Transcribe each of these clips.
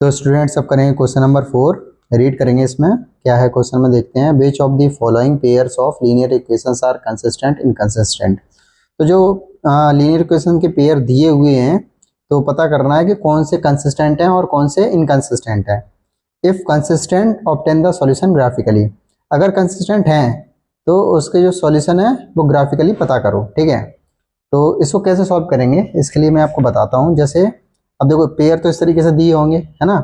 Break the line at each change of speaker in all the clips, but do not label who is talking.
तो स्टूडेंट्स अब करेंगे क्वेश्चन नंबर 4। रीड करेंगे इसमें क्या है क्वेश्चन में, देखते हैं। Which of the following pairs of linear equations are consistent inconsistent. तो जो लीनियर इक्वेशन के पेयर दिए हुए हैं तो पता करना है कि कौन से कंसिस्टेंट हैं और कौन से इनकंसिस्टेंट हैं। If consistent obtain the solution graphically. अगर कंसिस्टेंट हैं तो उसके जो सॉल्यूशन है वो ग्राफिकली पता करो, ठीक है। तो इसको कैसे सॉल्व करेंगे इसके लिए मैं आपको बताता हूँ। जैसे अब देखो पेयर तो इस तरीके से दिए होंगे, है ना।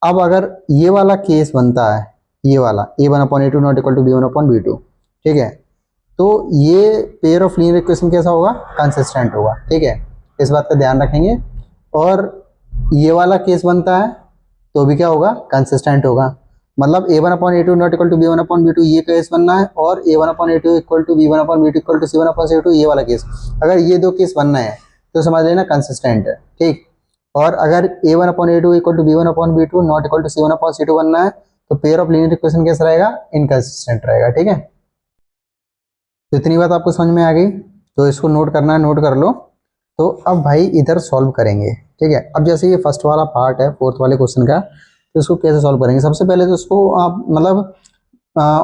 अब अगर ये वाला केस बनता है, ये वाला a1/a2 not equal to b1/b2, ठीक है, तो ये पेयर ऑफ लीनियर इक्वेशन कैसा होगा, कंसिस्टेंट होगा, ठीक है। इस बात का ध्यान रखेंगे। और ये वाला केस बनता है तो भी क्या होगा, कंसिस्टेंट होगा। मतलब a1/a2 not equal to b1/b2 ये केस बनना है, और a1/a2 equal to b1/b2 equal to c1/c2 ये वाला केस। अगर ये दो केस बनना है तो समझ लेना कंसिस्टेंट है, ठीक। और अगर a1/a2 equal to b1/b2 not equal to c1/c2 बनना है तो पेयर ऑफ लीनियर इक्वेशन कैसा रहेगा, इनकंसिस्टेंट रहेगा, ठीक है। तो इतनी बात आपको समझ में आ गई, तो इसको नोट करना है, नोट कर लो। तो अब भाई इधर सॉल्व करेंगे, ठीक है। अब जैसे ये फर्स्ट वाला पार्ट है फोर्थ वाले क्वेश्चन का, तो इसको कैसे सॉल्व करेंगे। सबसे पहले तो इसको आप मतलब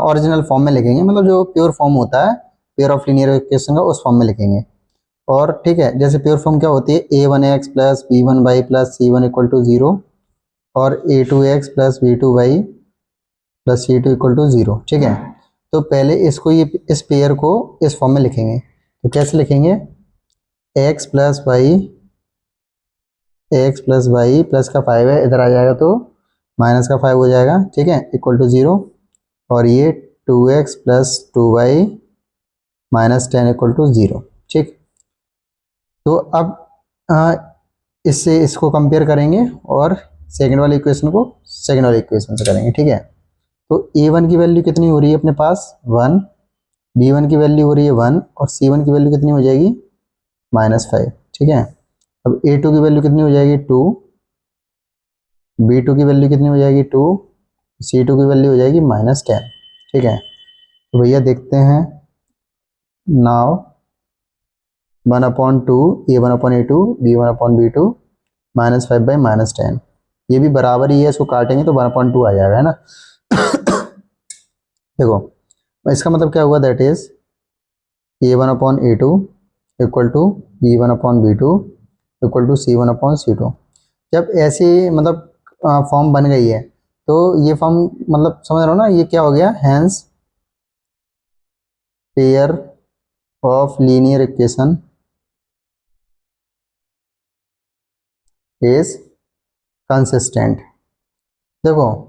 ओरिजिनल फॉर्म में लिखेंगे, मतलब जो प्योर फॉर्म होता है पेयर ऑफ लीनियर इक्वेशन का, उस फॉर्म में लिखेंगे। और ठीक है, जैसे प्योर फॉर्म क्या होती है, a1x plus b1y plus c1 equal to 0 और a2x plus b2y plus c2 equal to 0, ठीक है। तो पहले इसको ये इस पेयर को इस फॉर्म में लिखेंगे। तो कैसे लिखेंगे, x प्लस वाई प्लस का 5 है, इधर आ जाएगा तो माइनस का 5 हो जाएगा, ठीक है, इक्वल टू 0। और ये 2x plus 2y minus 10 equal to 0, ठीक। तो अब इससे इसको कंपेयर करेंगे और सेकंड वाली इक्वेशन को सेकंड वाली इक्वेशन से करेंगे, ठीक है। तो a1 की वैल्यू कितनी हो रही है अपने पास 1, b1 की वैल्यू हो रही है 1 और c1 की वैल्यू कितनी हो जाएगी -5, ठीक है। अब a2 की वैल्यू कितनी हो जाएगी 2, b2 की वैल्यू कितनी हो जाएगी 2, c2 की वैल्यू हो जाएगी -10, ठीक है। तो भैया देखते हैं, नाउ 1/2 a1/a2 b1/b2 -5/-10, ये भी बराबर ही है, इसको काटेंगे तो 1/2 आ जाएगा, है ना। देखो इसका मतलब क्या हुआ, that is a1/a2 equal to b1/b2 equal to c1/c2। जब ऐसे मतलब फॉर्म बन गई है तो ये फॉर्म मतलब समझ रहे हो ना, ये क्या हो गया, hence pair of linear equation is consistent. देखो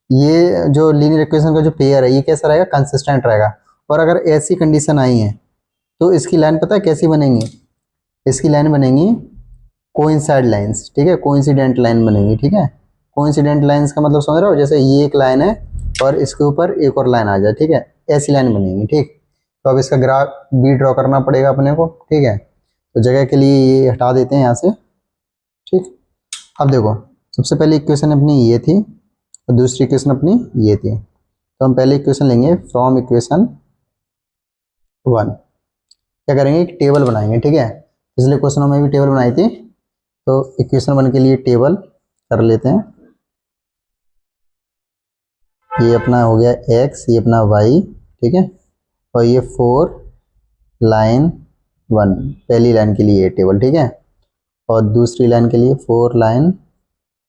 ये जो लीनियर इक्वेशन का जो पेयर है ये कैसा रहेगा, कंसिस्टेंट रहेगा। और अगर ऐसी कंडीशन आई है तो इसकी लाइन पता है कैसी बनेंगी, इसकी लाइन बनेंगी कोइंसाइड लाइंस, ठीक है, कोइंसिडेंट लाइन बनेगी, ठीक है। कोइंसिडेंट लाइंस का मतलब समझ रहे हो, जैसे ये एक लाइन है और इसके ऊपर एक और लाइन आ जाए, ठीक है, ऐसी लाइन बनेगी, ठीक। तो अब इसका ग्राफ भी ड्रॉ करना पड़ेगा अपने को, ठीक है। तो जगह के लिए ये हटा देते हैं यहाँ से, ठीक। अब देखो सबसे पहली इक्वेशन अपनी ये थी और दूसरी इक्वेशन अपनी ये थी। तो हम पहले इक्वेशन लेंगे फ्रॉम इक्वेशन 1। क्या करेंगे, एक टेबल बनाएंगे, ठीक है। पिछले क्वेश्चनों में भी टेबल बनाई थी, तो इक्वेशन 1 के लिए टेबल कर लेते हैं। ये अपना हो गया x, ये अपना y, ठीक है। और ये 4 लाइन 1 पहली लाइन के लिए ये टेबल, ठीक है। और दूसरी लाइन के लिए 4 लाइन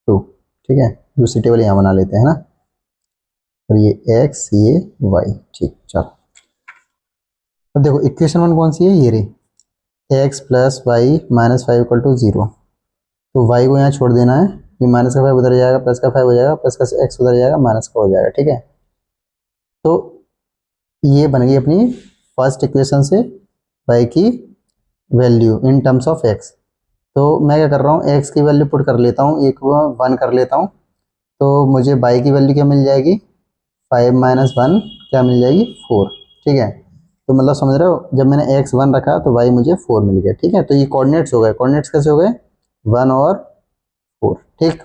2, ठीक है। दूसरी टेबल यहाँ बना लेते हैं ना। और ये x, ये y, ठीक। चलो अब देखो इक्वेशन 1 कौन सी है, ये रही, x plus y -5 equal to 0। तो y को यहाँ छोड़ देना है, ये माइनस का 5 उधर जाएगा, प्लस का 5 हो जाएगा, प्लस का x उधर जाएगा, माइनस का हो जाएगा, ठीक है। तो ये बन गई अपनी फर्स्ट इक्वेशन से y की value in terms of x। तो मैं क्या कर रहा हूँ, x की वैल्यू पुट कर लेता हूँ, एक 1 कर लेता हूँ। तो मुझे y की वैल्यू क्या मिल जाएगी, 5 - 1 क्या मिल जाएगी 4, ठीक है। तो मतलब समझ रहे हो, जब मैंने x 1 रखा तो y मुझे 4 मिल गया, ठीक है। तो ये कोऑर्डिनेट्स हो गए, कोऑर्डिनेट्स कैसे हो गए, 1 और 4, ठीक।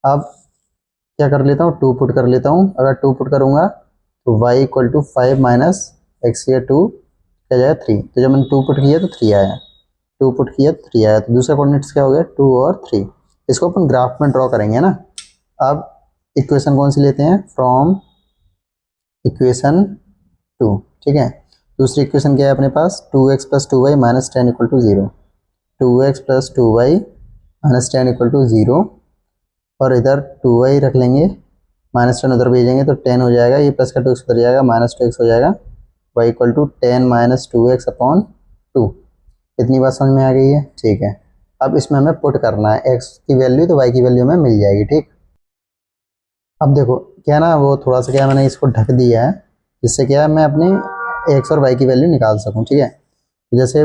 अब क्या कर लेता हूँ, 2 पुट कर लेता हूँ। अगर 2 पुट करूँगा तो y equal to 5 minus x या 2 क्या जाएगा 3। तो जब मैंने 2 पुट किया तो 3 आया, 2 पुट किया तो 3 आया। तो दूसरा कोऑर्डिनेट्स क्या हो गया, 2 और 3। इसको अपन ग्राफ में ड्रॉ करेंगे ना। अब इक्वेशन कौन सी लेते हैं, फ्रॉम इक्वेशन 2, ठीक है। दूसरी इक्वेशन क्या है अपने पास, 2x plus 2y minus 10 equal to 0, 2x plus 2y minus 10 equal to 0, और इधर 2y रख लेंगे, माइनस 10 उधर भेजेंगे तो 10 हो जाएगा, ये प्लस का 2x उधर जाएगा, माइनस 2x हो जाएगा, y equal to 10 minus 2x upon 2। इतनी बात समझ में आ गई है, ठीक है। अब इसमें हमें पुट करना है x की वैल्यू, तो y की वैल्यू हमें मिल जाएगी, ठीक। अब देखो क्या ना, वो थोड़ा सा क्या मैंने इसको ढक दिया है, जिससे क्या है मैं अपनी x और y की वैल्यू निकाल सकूं, ठीक है। जैसे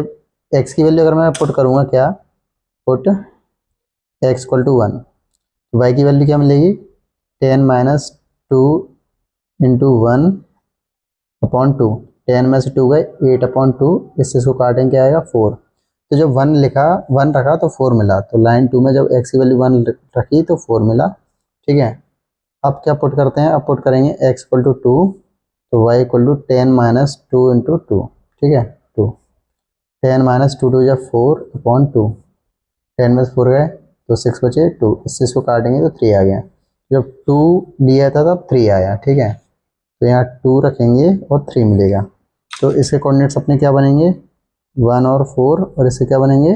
x की वैल्यू अगर मैं पुट करूंगा, क्या put x equal to 1, y की वैल्यू क्या मिलेगी, 10 माइनस 2 इंटू 1 अपॉन 2, 10 में से 2 गए 8 अपॉन 2, इससे इसको काटेंगे क्या आएगा 4। तो जब 1 लिखा, 1 रखा तो 4 मिला, तो लाइन 2 में जब x की वैल्यू 1 रखी तो 4 मिला, ठीक है। अब क्या पुट करते हैं, अब पुट करेंगे x इक्वल टू 2, तो y equal to 10 minus 2 into 2, ठीक है, 2, 10 माइनस 2 जब 4 अपॉन 2, 10 में से 4 गए तो 6 बचे 2, इससे इसको काटेंगे तो 3 आ गया। जब 2 लिया था तब 3 आया, ठीक है। तो यहाँ 2 रखेंगे और 3 मिलेगा, तो इसके कोऑर्डिनेट्स अपने क्या बनेंगे, 1 और 4, और इससे क्या बनेंगे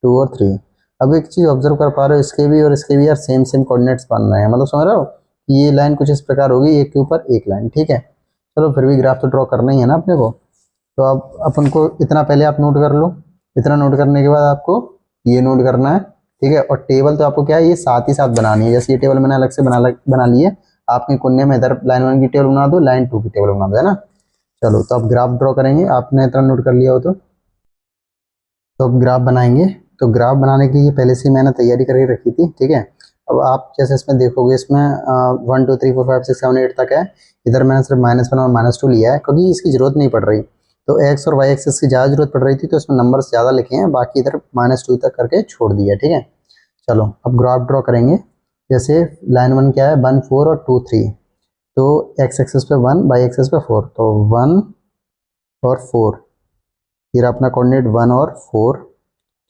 2 और 3। अब एक चीज़ ऑब्जर्व कर पा रहे हो, इसके भी और इसके भी यार सेम सेम कोऑर्डिनेट्स बन रहे हैं, मतलब समझ रहे हो, ये लाइन कुछ इस प्रकार होगी, एक के ऊपर एक लाइन, ठीक है। चलो फिर भी ग्राफ तो ड्रॉ करना ही है ना अपने को, तो अब अपन को इतना पहले आप नोट कर लो, इतना नोट करने के बाद आपको ये नोट करना है, ठीक है। और टेबल तो आपको क्या है, ये साथ ही साथ बनानी है, जैसे ये टेबल मैंने अलग से बना ली है, आपके कोने में इधर लाइन 1 की टेबल बना दो, लाइन 2 की टेबल बना दो, है ना। चलो तो अब ग्राफ ड्रॉ करेंगे, आपने इतना नोट कर लिया हो तो अब ग्राफ बनाएंगे। तो ग्राफ बनाने की ये पहले से ही मैंने तैयारी करके रखी थी, ठीक है। अब आप जैसे इसमें देखोगे, इसमें 1 2 3 4 5 6 7 8 तक है, इधर मैंने सिर्फ -1 और -2 लिया है, क्योंकि इसकी जरूरत नहीं पड़ रही। तो एक्स और वाई एक्सिस की ज़्यादा जरूरत पड़ रही थी, तो इसमें नंबर्स ज़्यादा लिखे हैं, बाकी इधर -2 तक करके छोड़ दिया, ठीक है। चलो अब ग्राफ ड्रॉ करेंगे। जैसे लाइन 1 क्या है, 1 4 और 2 3, तो एक्स एक्सिस पे 1, वाई एक्सिस पे 4, तो 1 और 4, ये रहा अपना कोऑर्डिनेट 1 और 4,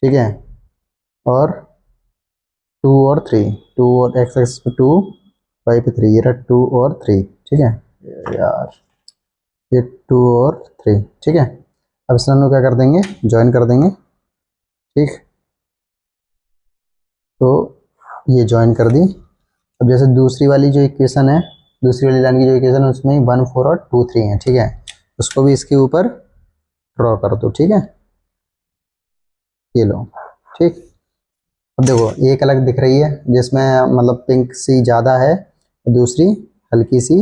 ठीक है। और 2 और 3, 2 और एक्स एक्सिस पे 2, वाई पे 3, ये रहा 2 और 3, ठीक है यार, ये 2 और 3, ठीक है। अब इस लाइन को क्या कर देंगे, ज्वाइन कर देंगे, ठीक। तो ये ज्वाइन कर दी। अब जैसे दूसरी वाली जो इक्वेशन है, दूसरी वाली लाइन की जो इक्वेशन है, उसमें 1 4 और 2 3 है, ठीक है। उसको भी इसके ऊपर ड्रॉ कर दो, ठीक है, ये लो, ठीक। अब देखो एक अलग दिख रही है, जिसमें मतलब पिंक सी ज़्यादा है, दूसरी हल्की सी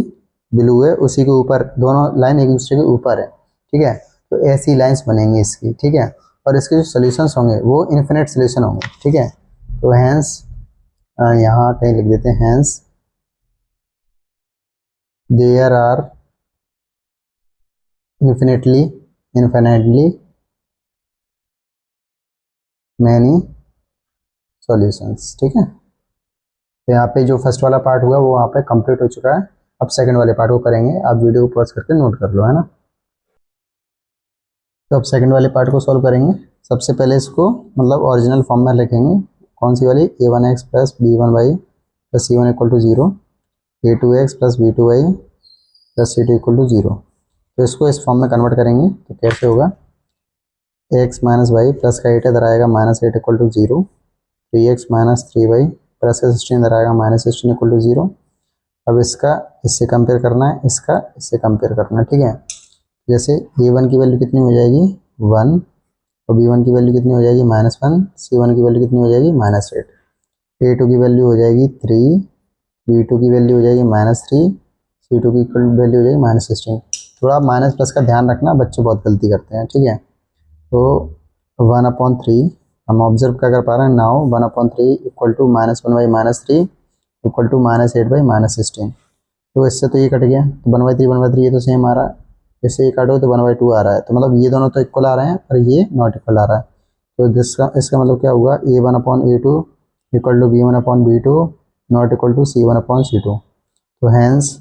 ब्लू है, उसी के ऊपर दोनों लाइन एक दूसरे के ऊपर है, ठीक है। तो ऐसी लाइंस बनेंगी इसकी, ठीक है। और इसके जो सोल्यूशंस होंगे वो इन्फिनिट सोल्यूशन होंगे, ठीक है। तो हैंस यहाँ कहीं लिख देते हैं, hence there are infinitely many solutions, ठीक है। तो यहाँ पे जो फर्स्ट वाला पार्ट हुआ वो वहाँ पे कंप्लीट हो चुका है। अब सेकंड वाले पार्ट को करेंगे, आप वीडियो को पॉज करके नोट कर लो, है ना। तो अब सेकंड वाले पार्ट को सॉल्व करेंगे। सबसे पहले इसको मतलब ओरिजिनल फॉर्म में लिखेंगे, कौन सी वाली, a1x plus b1y plus c1 equal to 0, a2x plus b2y plus c2 equal to 0। तो इसको इस फॉर्म में कन्वर्ट करेंगे तो कैसे होगा, x माइनस वाई प्लस का 8 इधर आएगा -8 equal to 0, 3x minus 3y plus का 16 इधर आएगा -16 इक्वल टू 0। अब इसका इससे कंपेयर करना है, इसका इससे कंपेयर करना है, ठीक है। जैसे a1 की वैल्यू कितनी हो जाएगी 1, और b1 की वैल्यू कितनी हो जाएगी -1, c1 की वैल्यू कितनी हो जाएगी -8, a2 की वैल्यू हो जाएगी 3, b2 की वैल्यू हो जाएगी -3, c2 की वैल्यू हो जाएगी -16। थोड़ा माइनस प्लस का ध्यान रखना, बच्चे बहुत गलती करते हैं, ठीक है। तो 1/3 हम ऑब्जर्व क्या कर पा रहे हैं, now 1/3 equal to -1/-3 equal to -8/-16। तो इससे तो ये कट गया, तो 1/3 ये तो सेम आ रहा है, इससे ये काटो तो 1/2 आ रहा है, तो मतलब ये दोनों तो इक्वल आ रहे हैं और ये नॉट इक्वल आ रहा है। तो इसका मतलब क्या हुआ, a1/a2 equal to b1/b2 not equal to c1/c2। तो hence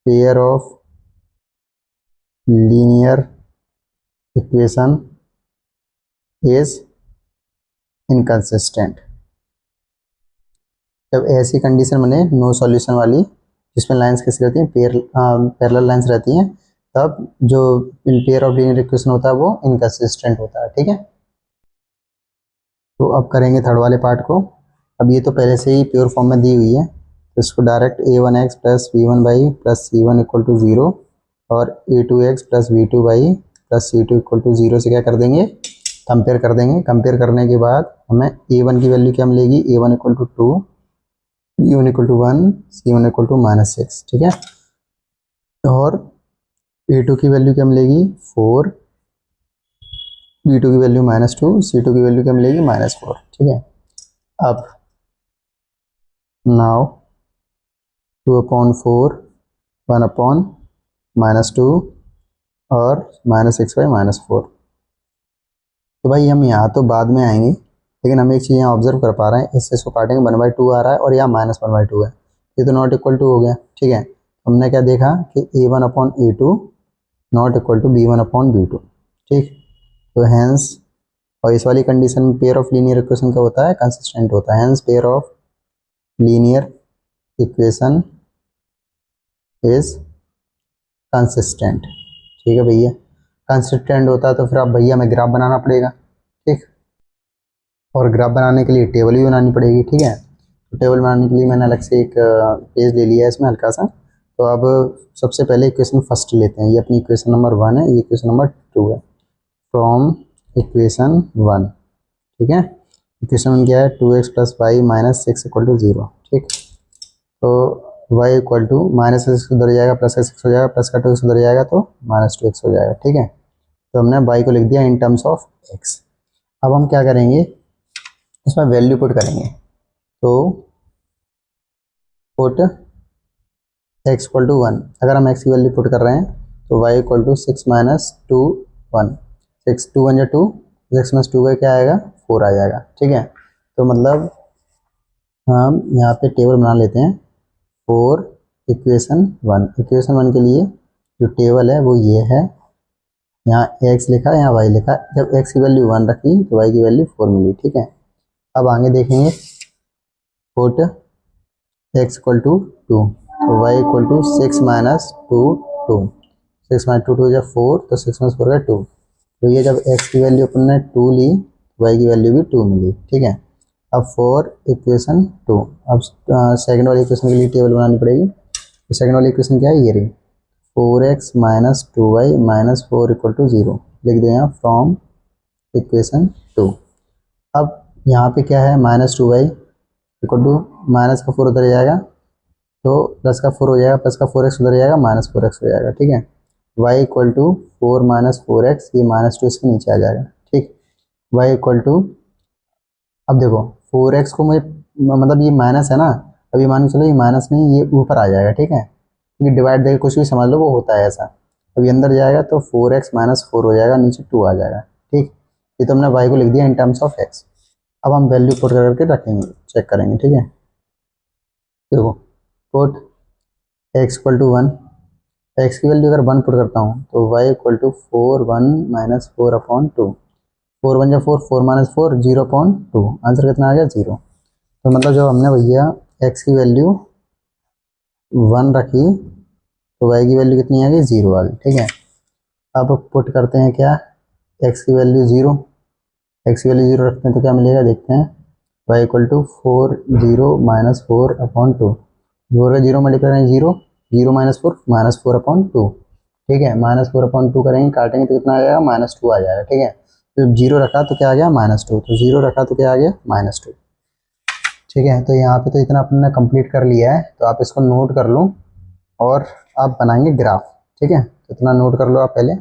pair of linear equation is inconsistent, जब ऐसी कंडीशन बने नो सॉल्यूशन वाली, जिसमें लाइंस कैसी रहती हैं, पैरेलल लाइंस रहती हैं, तब जो पेयर ऑफ लीनियर इक्वेशन होता है वो इनकंसिस्टेंट होता है। ठीक है, तो अब करेंगे थर्ड वाले पार्ट को। अब ये तो पहले से ही प्योर फॉर्म में दी हुई है, तो इसको direct a1x plus v1y plus c1 equal to 0 और a2x plus v2y plus c2 equal to 0 से क्या कर देंगे, कंपेयर कर देंगे। कंपेयर करने के बाद हमें a1 की वैल्यू क्या मिलेगी, a1 equal to 2, b1 equal to 1, c1 equal to -6। ठीक है, और a2 की वैल्यू क्या मिलेगी 4, b2 की वैल्यू -2, c2 की वैल्यू क्या मिलेगी -4। ठीक है, अब नाउ 2/4 1/-2 और -6/-4। तो भाई हम यहाँ तो बाद में आएंगे, लेकिन हम एक चीज़ यहाँ ऑब्जर्व कर पा रहे हैं, इससे इसको काटेंगे 1/2 आ रहा है और यहाँ -1/2 है, ये तो नॉट इक्वल टू हो गया। ठीक है, हमने क्या देखा कि a1/a2 not equal to b1/b2। ठीक, तो हैंस, और इस वाली कंडीशन में पेयर ऑफ लीनियर इक्वेशन का होता है, कंसिस्टेंट होता है। Hence pair of linear equation is consistent. ठीक है भैया, कंसिस्टेंट होता है तो फिर आप भैया हमें ग्राफ बनाना पड़ेगा। ठीक, और ग्राफ बनाने के लिए टेबल भी बनानी पड़ेगी। ठीक है, तो टेबल बनाने के लिए मैंने अलग से एक पेज ले लिया है इसमें हल्का सा। तो अब सबसे पहले इक्वेशन फर्स्ट लेते हैं, ये अपनी इक्वेशन नंबर 1 है, ये इक्वेशन नंबर 2 है। फ्रॉम इक्वेशन 1, ठीक है, इक्वेशन 1 क्या है, 2x plus y minus 6 equal to 0। ठीक, तो y इक्वल टू -6 उधर जाएगा, प्लस का 6 हो जाएगा, प्लस का 2x उधर जाएगा तो -2x हो जाएगा। ठीक है, तो हमने y को लिख दिया इन टर्म्स ऑफ x। अब हम क्या करेंगे, इसमें वैल्यू पुट करेंगे। तो पुट x इक्वल टू 1, अगर हम x की वैल्यू पुट कर रहे हैं तो y equal to 6 minus 2 1, 6 2 1 2, 6 minus 2 का क्या आएगा 4 आ जाएगा। ठीक है, तो मतलब हम यहाँ पे टेबल बना लेते हैं फॉर इक्वेशन 1। इक्वेशन 1 के लिए जो टेबल है वो ये है, यहाँ x लिखा है, यहाँ y लिखा है। जब x की वैल्यू 1 रखी तो y की वैल्यू 4 मिली। ठीक है, अब आगे देखेंगे, पुट x इक्वल टू 2, तो y equal to 6 minus 2 2, 6 minus 2 2 जब 4, तो 6 माइनस 4 का 2। तो ये जब x की वैल्यू अपन ने 2 ली, y की वैल्यू भी 2 मिली। ठीक है, अब फॉर इक्वेशन 2, अब सेकंड वाली इक्वेशन के लिए टेबल बनानी पड़ेगी। तो सेकंड वाली इक्वेशन क्या है, ये रही, 4x minus 2y minus 4 equal to 0 लिख दो यहाँ फ्रॉम इक्वेशन 2। अब यहाँ पे क्या है, -2y इक्वल टू माइनस का 4 उधर जाएगा तो प्लस का 4 हो जाएगा, प्लस का 4x उधर जाएगा, -4x हो जाएगा। ठीक है, y equal to 4 minus 4x, ये -2 इसके नीचे आ जाएगा। ठीक, y इक्वल टू, अब देखो 4x को मुझे, मतलब ये माइनस है ना, अभी मान के चलो ये माइनस नहीं, ये ऊपर आ जाएगा। ठीक है, क्योंकि डिवाइड देकर कुछ भी समझ लो वो होता है ऐसा। अभी अंदर जाएगा तो 4x माइनस 4 हो जाएगा, नीचे 2 आ जाएगा। ठीक, ये तो हमने y को लिख दिया इन टर्म्स ऑफ x। अब हम वैल्यू पुट करके रखेंगे, चेक करेंगे। ठीक है, देखो put x equal to 1, x की वैल्यू अगर 1 पुट करता हूँ तो y इक्वल टू 4 1 माइनस 4/2, 4 1 जा 4, 4 माइनस 4 0/2, आंसर कितना आ गया 0। तो मतलब जब हमने भैया x की वैल्यू 1 रखी तो y की वैल्यू कितनी आ गई 0 आ गई। ठीक है, अब पुट करते हैं क्या, x की वैल्यू 0, x की वैल्यू 0 रखते हैं तो क्या मिलेगा देखते हैं, y इक्वल टू 4 0 माइनस 4/2, 0 का 0 मल्टीप्लाई करें 0, 0 माइनस 4 -4/2। ठीक है, -4/2 करेंगे, काटेंगे तो कितना आ जाएगा -2 आ जाएगा। ठीक है, तो 0 रखा तो क्या आ गया -2, तो 0 रखा तो क्या आ गया -2। ठीक है, तो यहाँ पे तो इतना अपन ने कंप्लीट कर लिया है, तो आप इसको नोट कर लो और आप बनाएंगे ग्राफ। ठीक है, तो इतना नोट कर लो आप पहले।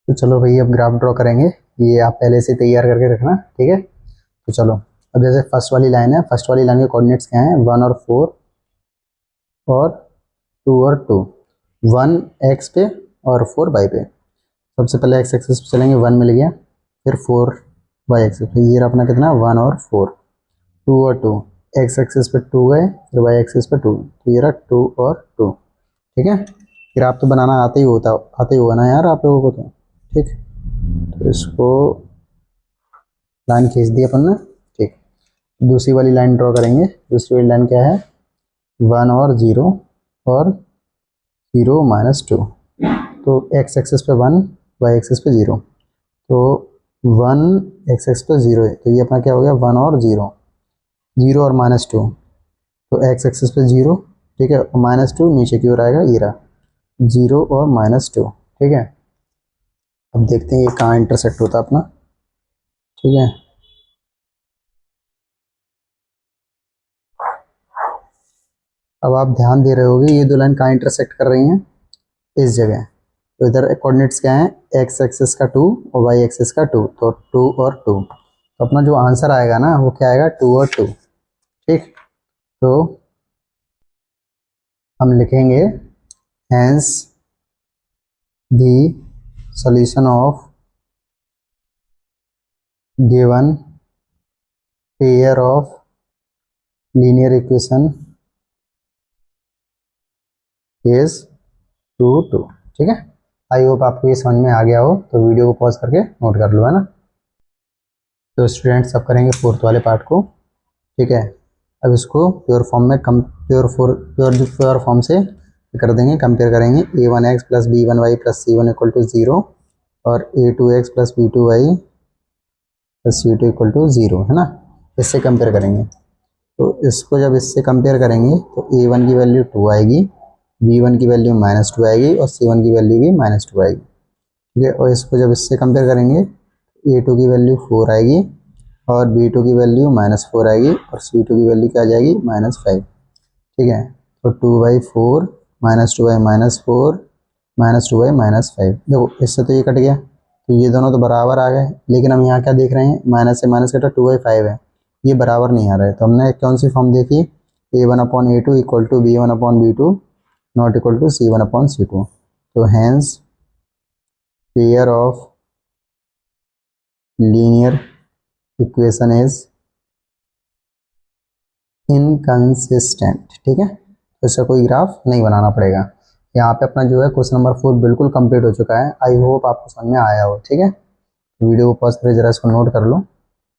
तो चलो भैया अब ग्राफ ड्रॉ करेंगे, ये आप पहले से तैयार करके रखना। ठीक है, तो चलो अब जैसे फर्स्ट वाली लाइन है, फर्स्ट वाली लाइन के कोऑर्डिनेट्स क्या हैं, 1 और 4 और 2 और 2, 1 x पे और 4 y पे। सबसे पहले x एक्सिस पे चलेंगे, 1 मिल गया, फिर 4 y एक्सिस पे, ये अपना कितना 1 और 4, 2 और 2, x एक्सिस पे 2 गए, फिर y एक्सिस पे 2, तो ये रहा 2 और 2। ठीक है, फिर आप तो बनाना आते ही होगा ना यार आप लोगों को तो। ठीक, तो इसको लाइन खींच दी अपन ने। ठीक, दूसरी वाली लाइन ड्रॉ करेंगे। दूसरी वाली लाइन क्या है, 1 और 0 और 0 माइनस 2। तो एक्स एक्सेस पे 1, वाई एक्सेस पे 0। तो 1 एक्स एक्स पे 0 है, तो ये अपना क्या हो गया, 1 और 0, 0 और माइनस 2। तो एक्स एक्सेस पे 0, ठीक है, और माइनस 2 नीचे की ओर आएगा, ये रहा 0 और माइनस 2, ठीक है। अब देखते हैं ये कहाँ इंटरसेक्ट होता है अपना, ठीक है। अब आप ध्यान दे रहे होगे ये दो लाइन कहाँ इंटरसेक्ट कर रही हैं, इस जगह। तो इधर कोऑर्डिनेट्स क्या हैं, एक्स एक्सिस का 2 और वाई एक्सिस का 2, तो 2 और 2। तो अपना जो आंसर आएगा ना वो क्या आएगा, 2 और 2, ठीक। तो हम लिखेंगे hence the solution of given pair of linear equation is 2 2, ठीक है। आई होप आपको ये समझ में आ गया हो, तो वीडियो को पॉज करके नोट कर लो, है ना। तो स्टूडेंट्स अब करेंगे फोर्थ वाले पार्ट को, ठीक है। अब इसको प्योर फॉर्म में प्योर फॉर्म से कर देंगे, कंपेयर करेंगे a1x plus b1y plus c1 equal to 0 और a2x plus b2y plus c2 equal to 0, है ना। इससे कंपेयर करेंगे। तो इसको जब इससे कंपेयर करेंगे तो a1 की वैल्यू 2 आएगी, b1 की वैल्यू -2 आएगी और c1 की वैल्यू भी -2 आएगी, ठीक है। और इसको जब इससे कंपेयर करेंगे a2 की वैल्यू 4 आएगी और b2 की वैल्यू -4 आएगी और c2 की वैल्यू क्या आ जाएगी, -5, ठीक है। तो 2/4 -2/-4 -2/-5, देखो इससे तो ये कट गया, तो ये दोनों तो बराबर आ गए। लेकिन हम यहाँ क्या देख रहे हैं, माइनस से माइनस कटा 2/5 है, ये बराबर नहीं आ रहा है। तो हमने कौन सी फॉर्म देखी, a1/a2 equal to b1/b2 not equal to c1/c2। तो hence pair of linear equation is inconsistent, ठीक है। तो इसका कोई ग्राफ नहीं बनाना पड़ेगा। यहाँ पे अपना जो है क्वेश्चन नंबर 4 बिल्कुल कंप्लीट हो चुका है। आई होप आपको समझ में आया हो, ठीक है। वीडियो को पॉज करके जरा इसको नोट कर लो।